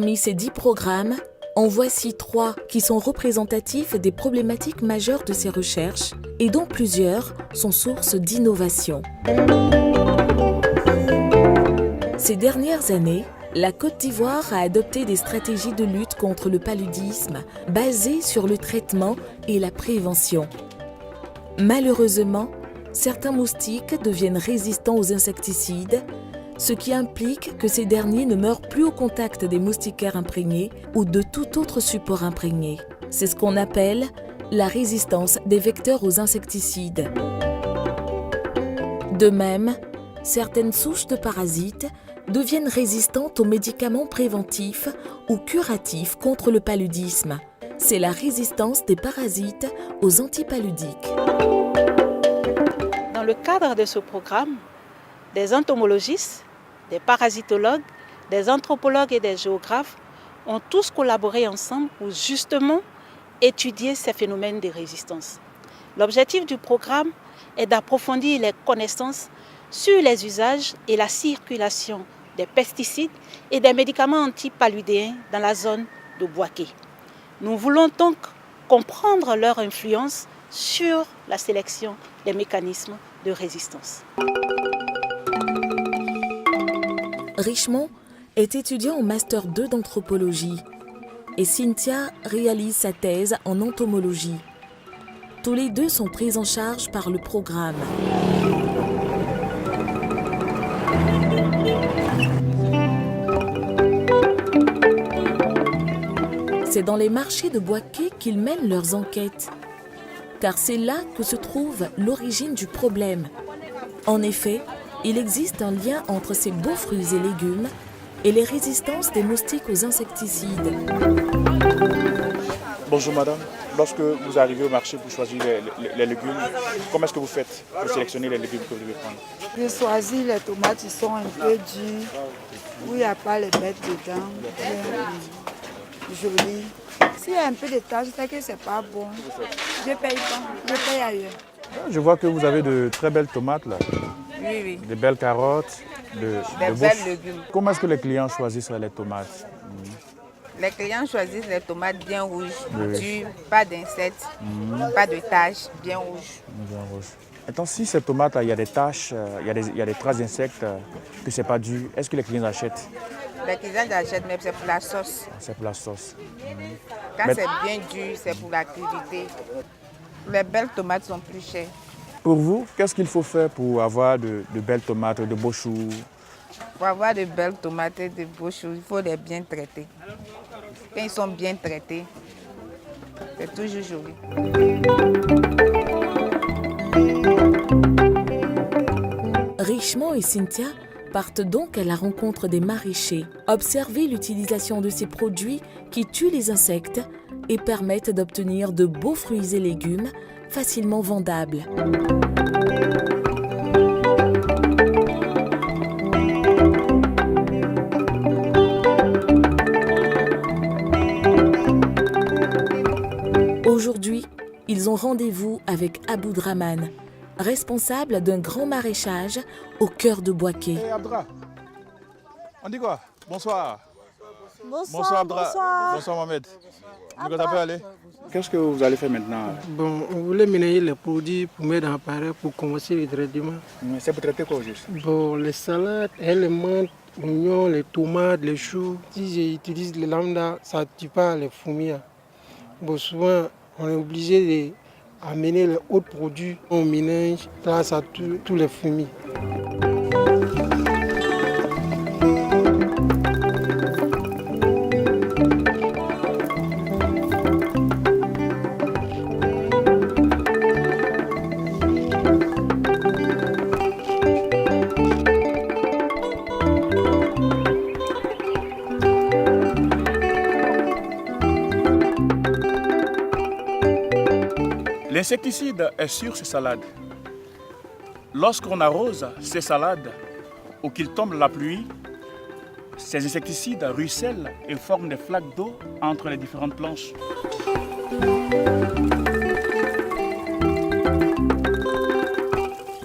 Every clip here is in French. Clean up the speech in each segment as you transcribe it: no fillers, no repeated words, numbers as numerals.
Parmi ces 10 programmes, en voici 3 qui sont représentatifs des problématiques majeures de ces recherches et dont plusieurs sont source d'innovation. Ces dernières années, la Côte d'Ivoire a adopté des stratégies de lutte contre le paludisme basées sur le traitement et la prévention. Malheureusement, certains moustiques deviennent résistants aux insecticides, ce qui implique que ces derniers ne meurent plus au contact des moustiquaires imprégnés ou de tout autre support imprégné. C'est ce qu'on appelle la résistance des vecteurs aux insecticides. De même, certaines souches de parasites deviennent résistantes aux médicaments préventifs ou curatifs contre le paludisme. C'est la résistance des parasites aux antipaludiques. Dans le cadre de ce programme, des entomologistes, des parasitologues, des anthropologues et des géographes ont tous collaboré ensemble pour justement étudier ces phénomènes de résistance. L'objectif du programme est d'approfondir les connaissances sur les usages et la circulation des pesticides et des médicaments antipaludéens dans la zone de Bouaké. Nous voulons donc comprendre leur influence sur la sélection des mécanismes de résistance. Richemont est étudiant au Master 2 d'anthropologie et Cynthia réalise sa thèse en entomologie. Tous les deux sont pris en charge par le programme. C'est dans les marchés de Bouaké qu'ils mènent leurs enquêtes, car c'est là que se trouve l'origine du problème. En effet, il existe un lien entre ces beaux fruits et légumes et les résistances des moustiques aux insecticides. Bonjour madame, lorsque vous arrivez au marché pour choisir les légumes, comment est-ce que vous faites pour sélectionner les légumes que vous devez prendre? Je choisis les tomates qui sont un peu dures, où il n'y a pas les bêtes dedans, jolies. S'il y a un peu de taches, c'est que ce n'est pas bon. Je ne paye pas, je paye ailleurs. Je vois que vous avez de très belles tomates là. Oui, oui. De belles carottes, de belles légumes. Comment est-ce que les clients choisissent les tomates? Les clients choisissent les tomates bien rouges, dures, pas d'insectes, pas de taches, bien rouges. Bien rouges. Attends, si ces tomates-là, il y a des taches, il y a des traces d'insectes, que ce n'est pas dur, est-ce que les clients achètent? Les clients achètent, mais c'est pour la sauce. C'est pour la sauce. Quand c'est bien dur, c'est pour la crudité. Les belles tomates sont plus chères. Pour vous, qu'est-ce qu'il faut faire pour avoir de belles tomates, de beaux choux? Pour avoir de belles tomates et de beaux choux, il faut les bien traiter. Quand ils sont bien traités, c'est toujours joli. Richemont et Cynthia partent donc à la rencontre des maraîchers, observer l'utilisation de ces produits qui tuent les insectes et permettent d'obtenir de beaux fruits et légumes facilement vendables. Aujourd'hui, ils ont rendez-vous avec Aboudraman, responsable d'un grand maraîchage au cœur de Bouaké. Hey Abdra, on dit quoi? Bonsoir. Bonsoir, Abdra. Bonsoir Mohamed. Ça peut aller? Qu'est-ce que vous allez faire maintenant? Bon, on voulait ménager les produits pour mettre dans l'appareil pour commencer le traitement. C'est pour traiter quoi juste? Bon, les salades, les menthes, oignons, les tomates, les choux. Si j'utilise les lambda, ça ne tue pas les fourmis. Bon, souvent, on est obligé d'amener les autres produits. On mélange, là, ça tue tous les fourmis. L'insecticide est sur ces salades. Lorsqu'on arrose ces salades ou qu'il tombe la pluie, ces insecticides ruissellent et forment des flaques d'eau entre les différentes planches.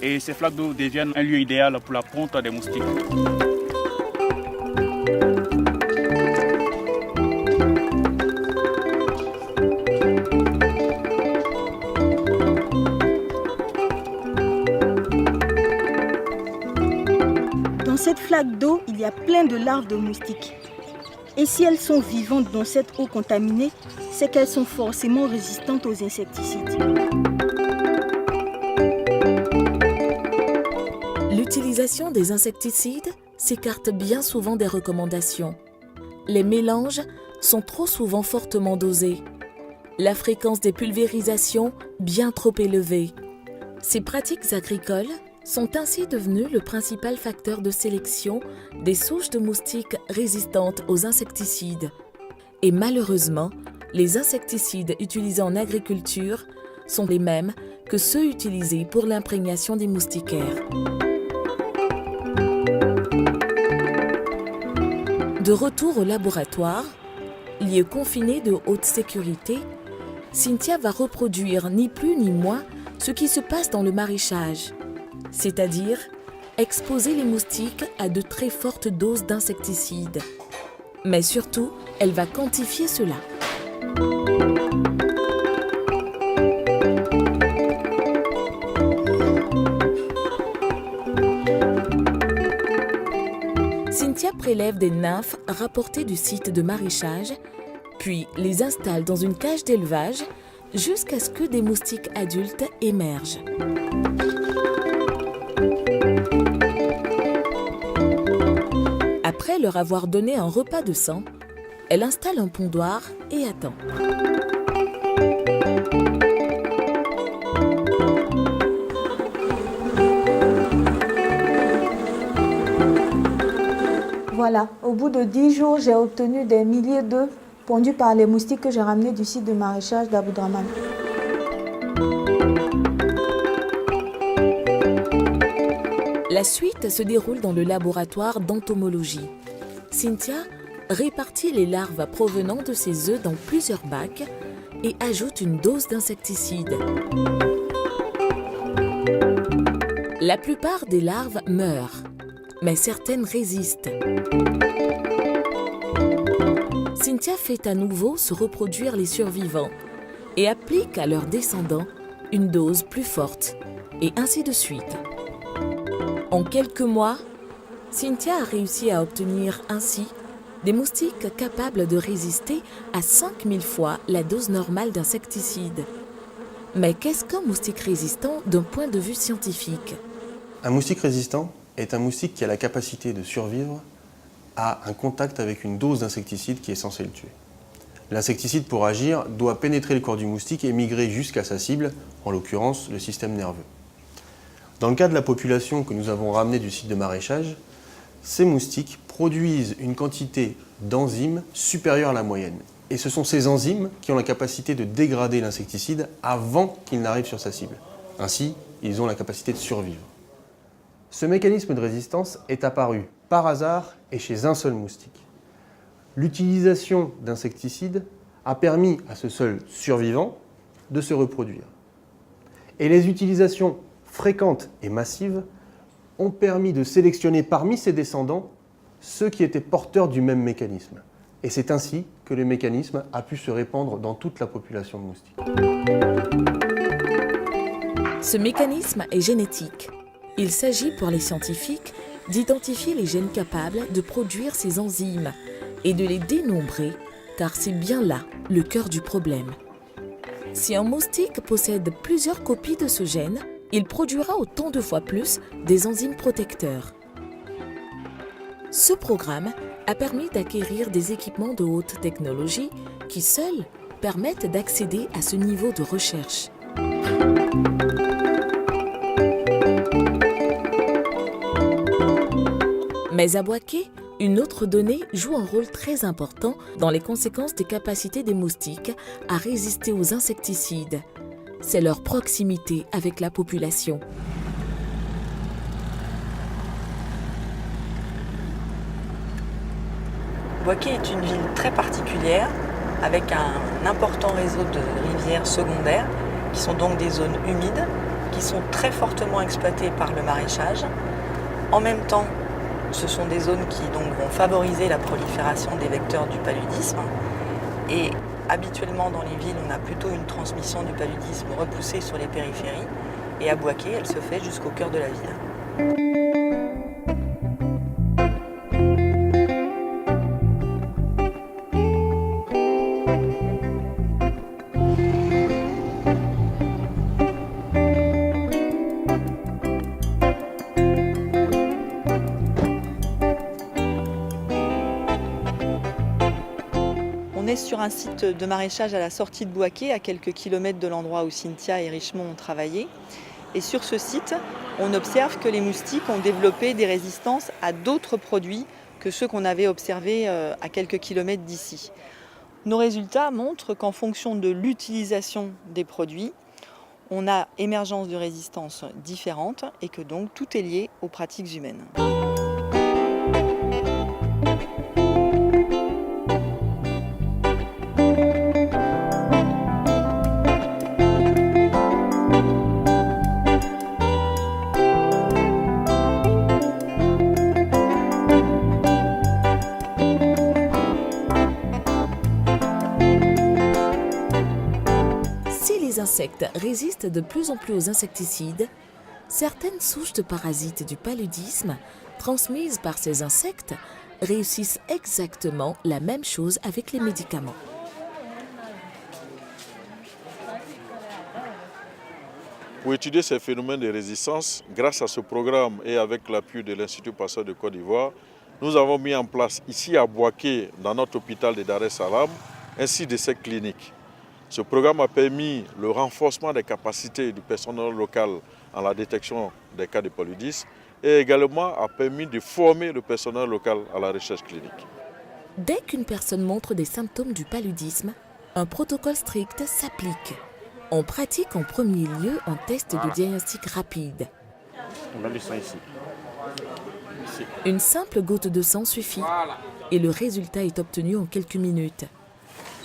Et ces flaques d'eau deviennent un lieu idéal pour la ponte des moustiques. cette flaque d'eau, il y a plein de larves de moustiques. Et si elles sont vivantes dans cette eau contaminée, c'est qu'elles sont forcément résistantes aux insecticides. L'utilisation des insecticides s'écarte bien souvent des recommandations. Les mélanges sont trop souvent fortement dosés. La fréquence des pulvérisations bien trop élevée. Ces pratiques agricoles sont ainsi devenues le principal facteur de sélection des souches de moustiques résistantes aux insecticides. Et malheureusement, les insecticides utilisés en agriculture sont les mêmes que ceux utilisés pour l'imprégnation des moustiquaires. De retour au laboratoire, lieu confiné de haute sécurité, Cynthia va reproduire ni plus ni moins ce qui se passe dans le maraîchage, c'est-à-dire exposer les moustiques à de très fortes doses d'insecticides. Mais surtout, elle va quantifier cela. Cynthia prélève des nymphes rapportées du site de maraîchage, puis les installe dans une cage d'élevage jusqu'à ce que des moustiques adultes émergent. Après leur avoir donné un repas de sang, elle installe un pondoir et attend. Voilà, au bout de 10 jours, j'ai obtenu des milliers d'œufs pondus par les moustiques que j'ai ramenés du site de maraîchage d'Aboudraman. La suite se déroule dans le laboratoire d'entomologie. Cynthia répartit les larves provenant de ces œufs dans plusieurs bacs et ajoute une dose d'insecticide. La plupart des larves meurent, mais certaines résistent. Cynthia fait à nouveau se reproduire les survivants et applique à leurs descendants une dose plus forte, et ainsi de suite. En quelques mois, Cynthia a réussi à obtenir ainsi des moustiques capables de résister à 5000 fois la dose normale d'insecticide. Mais qu'est-ce qu'un moustique résistant d'un point de vue scientifique ? Un moustique résistant est un moustique qui a la capacité de survivre à un contact avec une dose d'insecticide qui est censée le tuer. L'insecticide, pour agir, doit pénétrer le corps du moustique et migrer jusqu'à sa cible, en l'occurrence le système nerveux. Dans le cas de la population que nous avons ramenée du site de maraîchage, ces moustiques produisent une quantité d'enzymes supérieure à la moyenne. Et ce sont ces enzymes qui ont la capacité de dégrader l'insecticide avant qu'il n'arrive sur sa cible. Ainsi, ils ont la capacité de survivre. Ce mécanisme de résistance est apparu par hasard et chez un seul moustique. L'utilisation d'insecticides a permis à ce seul survivant de se reproduire. Et les utilisations fréquentes et massives ont permis de sélectionner parmi ses descendants ceux qui étaient porteurs du même mécanisme. Et c'est ainsi que le mécanisme a pu se répandre dans toute la population de moustiques. Ce mécanisme est génétique. Il s'agit pour les scientifiques d'identifier les gènes capables de produire ces enzymes et de les dénombrer, car c'est bien là le cœur du problème. Si un moustique possède plusieurs copies de ce gène, il produira autant de fois plus des enzymes protecteurs. Ce programme a permis d'acquérir des équipements de haute technologie qui seuls permettent d'accéder à ce niveau de recherche. Mais à Bouaké, une autre donnée joue un rôle très important dans les conséquences des capacités des moustiques à résister aux insecticides. C'est leur proximité avec la population. Bouaké est une ville très particulière avec un important réseau de rivières secondaires qui sont donc des zones humides qui sont très fortement exploitées par le maraîchage. En même temps, ce sont des zones qui donc vont favoriser la prolifération des vecteurs du paludisme. Et habituellement dans les villes, on a plutôt une transmission du paludisme repoussée sur les périphéries. Et à Bouaké, elle se fait jusqu'au cœur de la ville. est sur un site de maraîchage à la sortie de Bouaké, à quelques kilomètres de l'endroit où Cynthia et Richemont ont travaillé. Et sur ce site, on observe que les moustiques ont développé des résistances à d'autres produits que ceux qu'on avait observés à quelques kilomètres d'ici. Nos résultats montrent qu'en fonction de l'utilisation des produits, on a émergence de résistances différentes et que donc tout est lié aux pratiques humaines. Les insectes résistent de plus en plus aux insecticides. Certaines souches de parasites du paludisme, transmises par ces insectes, réussissent exactement la même chose avec les médicaments. Pour étudier ces phénomènes de résistance, grâce à ce programme et avec l'appui de l'Institut Pasteur de Côte d'Ivoire, nous avons mis en place ici à Bouaké, dans notre hôpital de Dar es Salaam, ainsi d'essais cliniques. Ce programme a permis le renforcement des capacités du personnel local en la détection des cas de paludisme et également a permis de former le personnel local à la recherche clinique. Dès qu'une personne montre des symptômes du paludisme, un protocole strict s'applique. On pratique en premier lieu un test de diagnostic rapide. On met le sang ici. Une simple goutte de sang suffit et le résultat est obtenu en quelques minutes.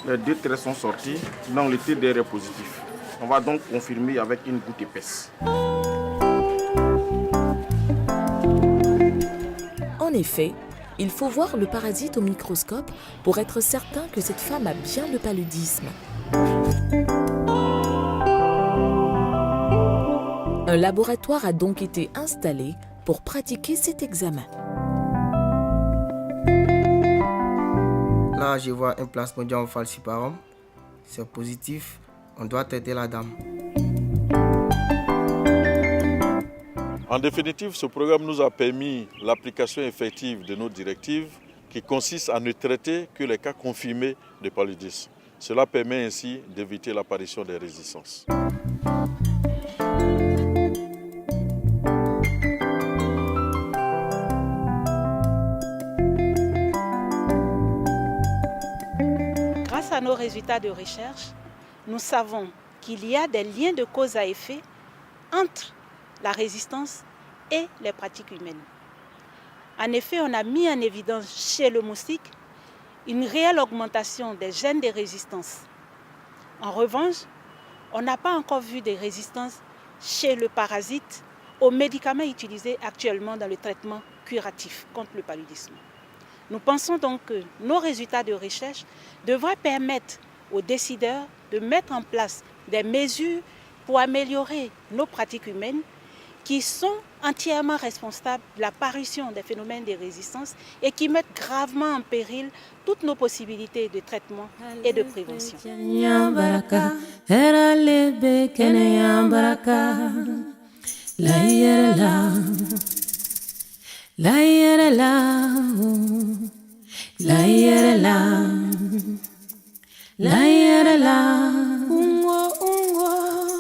Les 2 traits sont sortis, donc le TDR est positif. On va donc confirmer avec une goutte épaisse. En effet, il faut voir le parasite au microscope pour être certain que cette femme a bien le paludisme. Un laboratoire a donc été installé pour pratiquer cet examen. Là, je vois un Plasmodium falciparum. C'est positif. On doit traiter la dame. En définitive, ce programme nous a permis l'application effective de nos directives qui consistent à ne traiter que les cas confirmés de paludisme. Cela permet ainsi d'éviter l'apparition des résistances. Grâce à nos résultats de recherche, nous savons qu'il y a des liens de cause à effet entre la résistance et les pratiques humaines. En effet, on a mis en évidence chez le moustique une réelle augmentation des gènes de résistance. En revanche, on n'a pas encore vu de résistance chez le parasite aux médicaments utilisés actuellement dans le traitement curatif contre le paludisme. Nous pensons donc que nos résultats de recherche devraient permettre aux décideurs de mettre en place des mesures pour améliorer nos pratiques humaines qui sont entièrement responsables de l'apparition des phénomènes de résistance et qui mettent gravement en péril toutes nos possibilités de traitement et de prévention.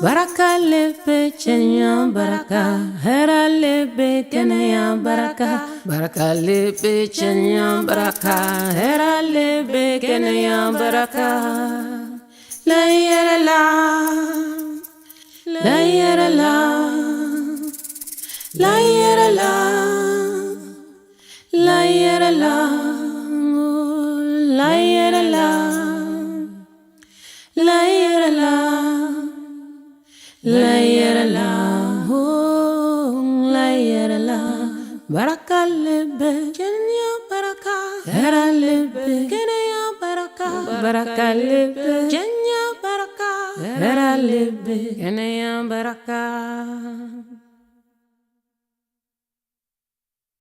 Baraka lebe chenya baraka, hera lebe kenaya baraka. Baraka lebe chenya baraka, hera lebe kenaya baraka. La yera la, la yera la, la yera la, la yera la, la yera la, la yera la. La yera la, oh, la yera la. Baraka lebe, kenya baraka. Hera lebe, kenya baraka. Baraka lebe, kenya baraka. Hera lebe, kenya baraka.